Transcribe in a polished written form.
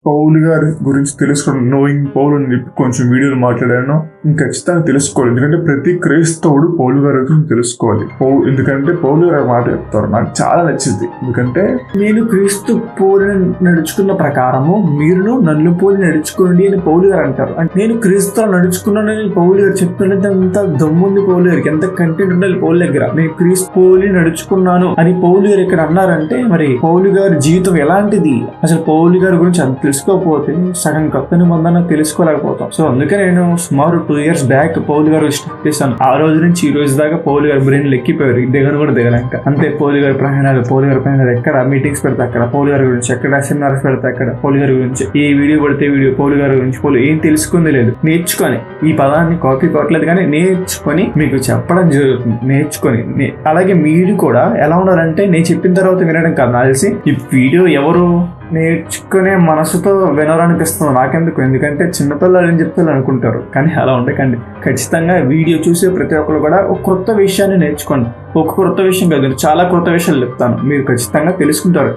పౌలు గారి గురించి తెలుసుకోవడం, నోయింగ్ పౌల్ అని చెప్పి కొంచెం వీడియోలు మాట్లాడాను. ఖచ్చితంగా తెలుసుకోవాలి, ఎందుకంటే ప్రతి క్రైస్తవుడు పౌలు గారి గురించి తెలుసుకోవాలి. ఎందుకంటే పౌలు గారు మాట చెప్తారు, నాకు చాలా నచ్చింది. ఎందుకంటే నేను క్రీస్తు పోలి నడుచుకున్న ప్రకారము మీరును నన్ను పోలి నడుచుకోండి అని పౌలు గారు అంటారు. అంటే నేను క్రీస్తుతో నడుచుకున్నానని పౌలు గారు చెప్తున్నది ఎంత దమ్ముంది పౌలు గారికి, ఎంత కంటెంట్ ఉండాలి పౌలు దగ్గర. నేను క్రీస్తు పోలి నడుచుకున్నాను అని పౌలు గారు ఇక్కడ అన్నారంటే మరి పౌలు గారి జీవితం ఎలాంటిది, అసలు పౌలు గారి గురించి అంత తెలుసుకోకపోతే సగం కొత్త నిబంధన తెలుసుకోలేకపోతాం. సో అందుకే నేను సుమారు 2 years బ్యాక్ పౌలు గారు స్టార్ట్ చేశాను. ఆ రోజు నుంచి ఈ రోజు దాకా పౌలు గారి బ్రెయిన్ ఎక్కిపోయారు, దిగను కూడా దిగలేక. అంతే పౌలు గారి ప్రయాణాలు, ఎక్కడ మీటింగ్స్ పెడితే అక్కడ పౌలు గారి గురించి, ఎక్కడ సెమినార్స్ పెడితే అక్కడ పౌలు గారి గురించి, ఏ వీడియో పడితే వీడియో పౌలు గారి గురించి. పౌలు ఏం తెలుసుకుంది లేదు, నేర్చుకొని ఈ పదాన్ని కాపీ కొట్టలేదు కానీ నేర్చుకొని మీకు చెప్పడం జరుగుతుంది. నేర్చుకొని అలాగే మీరు కూడా ఎలా ఉన్నారంటే నేను చెప్పిన తర్వాత వినడం కాదు, నాకు తెలిసి ఈ వీడియో ఎవరు నేర్చుకునే మనసుతో వినరనిపిస్తుంది నాకెందుకు, ఎందుకంటే చిన్నపిల్లలు ఏం చెప్తారు అనుకుంటారు, కానీ అలా ఉండకండి. ఖచ్చితంగా వీడియో చూసే ప్రతి ఒక్కరు కూడా ఒక కొత్త విషయాన్ని నేర్చుకోండి. ఒక కొత్త విషయం కాదు, చాలా కొత్త విషయాలు చెప్తాను, మీరు ఖచ్చితంగా తెలుసుకుంటారు.